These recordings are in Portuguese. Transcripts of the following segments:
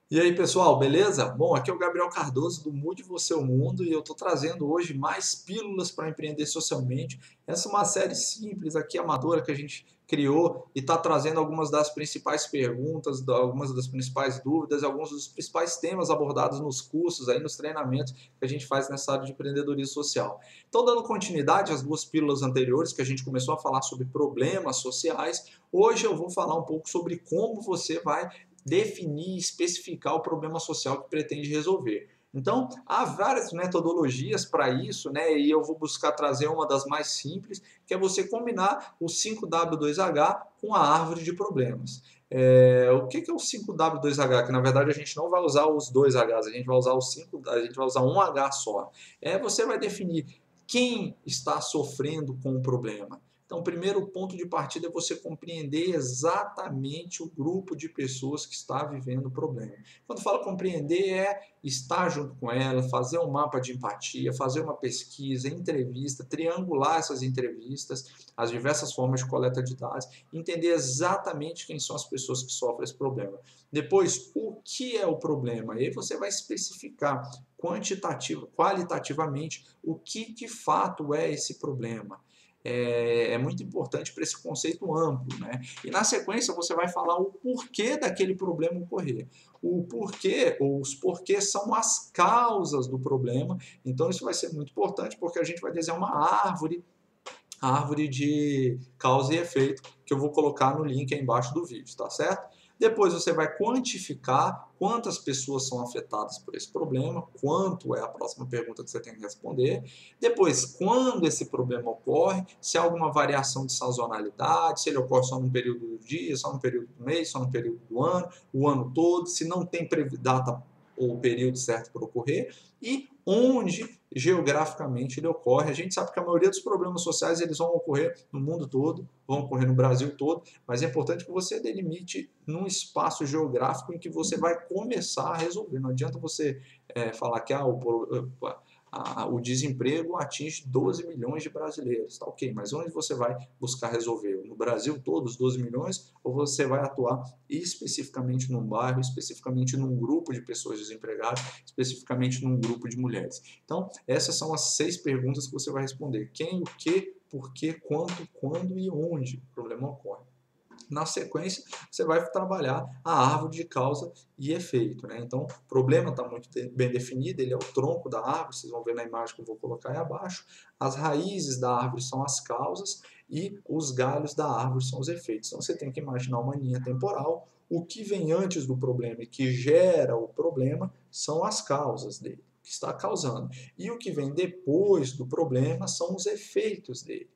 E aí, pessoal, beleza? Bom, aqui é o Gabriel Cardoso do Mude Você o Mundo e eu estou trazendo hoje mais pílulas para empreender socialmente. Essa é uma série simples aqui, amadora, que a gente criou e está trazendo algumas das principais perguntas, algumas das principais dúvidas, alguns dos principais temas abordados nos cursos, aí nos treinamentos que a gente faz nessa área de empreendedorismo social. Então, dando continuidade às duas pílulas anteriores, que a gente começou a falar sobre problemas sociais, hoje eu vou falar um pouco sobre como você vai definir, especificar o problema social que pretende resolver. Então, há várias metodologias para isso, né? E eu vou buscar trazer uma das mais simples, que é você combinar o 5W2H com a árvore de problemas. O que é o 5W2H? Que na verdade a gente não vai usar os dois Hs, a gente vai usar os 5, a gente vai usar um H só. Você vai definir quem está sofrendo com o problema. Então, o primeiro ponto de partida é você compreender exatamente o grupo de pessoas que está vivendo o problema. Quando falo compreender, é estar junto com ela, fazer um mapa de empatia, fazer uma pesquisa, entrevista, triangular essas entrevistas, as diversas formas de coleta de dados, entender exatamente quem são as pessoas que sofrem esse problema. Depois, o que é o problema? E aí você vai especificar qualitativamente o que de fato é esse problema. É muito importante para esse conceito amplo, né? E na sequência você vai falar o porquê daquele problema ocorrer. O porquê, ou os porquês são as causas do problema. Então isso vai ser muito importante porque a gente vai desenhar uma árvore de causa e efeito, que eu vou colocar no link aí embaixo do vídeo, tá certo? Depois você vai quantificar quantas pessoas são afetadas por esse problema, quanto é a próxima pergunta que você tem que responder. Depois, quando esse problema ocorre, se há alguma variação de sazonalidade, se ele ocorre só num período do dia, só num período do mês, só num período do ano, o ano todo, se não tem data ou período certo para ocorrer, e onde geograficamente ele ocorre. A gente sabe que a maioria dos problemas sociais eles vão ocorrer no mundo todo, vão ocorrer no Brasil todo, mas é importante que você delimite num espaço geográfico em que você vai começar a resolver. Não adianta você falar que o desemprego atinge 12 milhões de brasileiros, tá ok, mas onde você vai buscar resolver? No Brasil todo, os 12 milhões, ou você vai atuar especificamente num bairro, especificamente num grupo de pessoas desempregadas, especificamente num grupo de mulheres? Então, essas são as 6 perguntas que você vai responder. Quem, o que, por que, quanto, quando e onde o problema ocorre. Na sequência, você vai trabalhar a árvore de causa e efeito, né? Então, o problema está muito bem definido, ele é o tronco da árvore, vocês vão ver na imagem que eu vou colocar aí abaixo. As raízes da árvore são as causas e os galhos da árvore são os efeitos. Então, você tem que imaginar uma linha temporal. O que vem antes do problema e que gera o problema são as causas dele, que está causando. E o que vem depois do problema são os efeitos dele.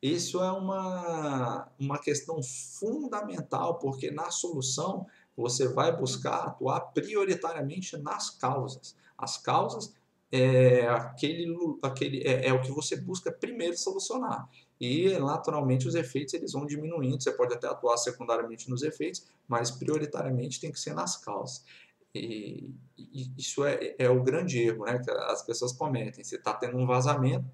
Isso é uma questão fundamental, porque na solução você vai buscar atuar prioritariamente nas causas. As causas é o que você busca primeiro solucionar. E, naturalmente, os efeitos eles vão diminuindo. Você pode até atuar secundariamente nos efeitos, mas prioritariamente tem que ser nas causas. E isso é o grande erro, né, que as pessoas cometem. Você está tendo um vazamento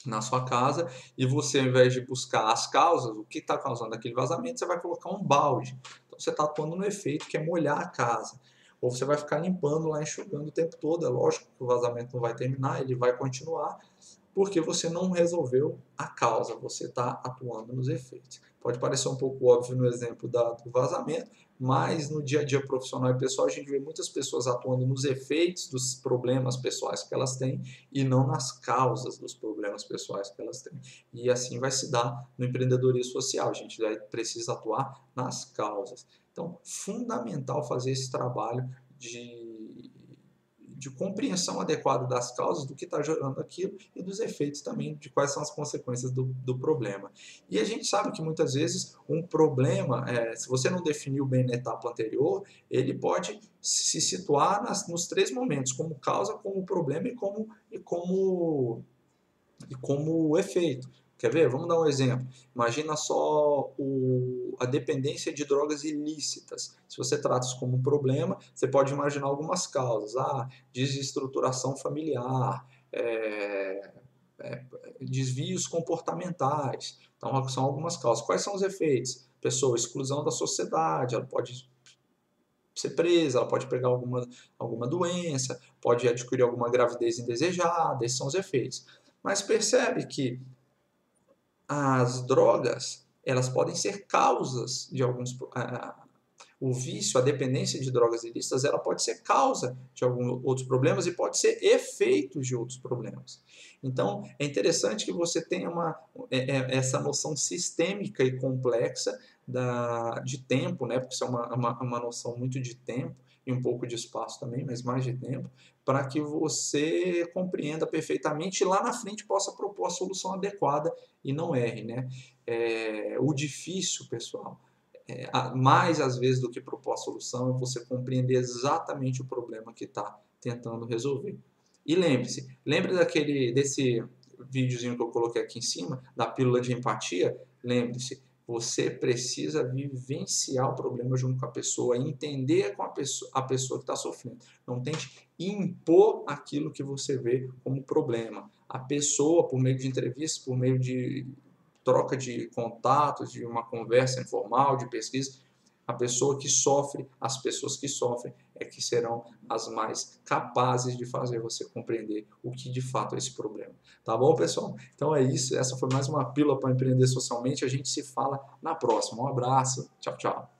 na sua casa e você, ao invés de buscar as causas, o que está causando aquele vazamento, você vai colocar um balde. Então você está atuando no efeito que é molhar a casa. Ou você vai ficar limpando lá, enxugando o tempo todo. É lógico que o vazamento não vai terminar, ele vai continuar, porque você não resolveu a causa, você está atuando nos efeitos. Pode parecer um pouco óbvio no exemplo do vazamento, mas no dia a dia profissional e pessoal a gente vê muitas pessoas atuando nos efeitos dos problemas pessoais que elas têm e não nas causas dos problemas pessoais que elas têm. E assim vai se dar no empreendedorismo social, a gente precisa atuar nas causas. Então, fundamental fazer esse trabalho de compreensão adequada das causas, do que está gerando aquilo e dos efeitos também, de quais são as consequências do problema. E a gente sabe que muitas vezes um problema, se você não definiu bem na etapa anterior, ele pode se situar nos 3 momentos, como causa, como problema e como efeito. Quer ver? Vamos dar um exemplo. Imagina só a dependência de drogas ilícitas. Se você trata isso como um problema, você pode imaginar algumas causas. Desestruturação familiar, desvios comportamentais. Então, são algumas causas. Quais são os efeitos? Pessoa, exclusão da sociedade, ela pode ser presa, ela pode pegar alguma doença, pode adquirir alguma gravidez indesejada, esses são os efeitos. Mas percebe que as drogas, elas podem ser causas de alguns... o vício, a dependência de drogas ilícitas, ela pode ser causa de alguns outros problemas e pode ser efeito de outros problemas. Então, é interessante que você tenha essa noção sistêmica e complexa de tempo, né? Porque isso é uma noção muito de tempo e um pouco de espaço também, mas mais de tempo, para que você compreenda perfeitamente e lá na frente possa propor a solução adequada e não erre, né? O difícil, pessoal, mais às vezes do que propor a solução, é você compreender exatamente o problema que está tentando resolver. E lembre desse videozinho que eu coloquei aqui em cima, da pílula de empatia. Lembre-se, você precisa vivenciar o problema junto com a pessoa, entender com a pessoa que está sofrendo. Não tente impor aquilo que você vê como problema. A pessoa, por meio de entrevistas, por meio de troca de contatos, de uma conversa informal, de pesquisa, a pessoa que sofre, as pessoas que sofrem é que serão as mais capazes de fazer você compreender o que de fato é esse problema. Tá bom, pessoal? Então é isso. Essa foi mais uma pílula para empreender socialmente. A gente se fala na próxima. Um abraço. Tchau, tchau.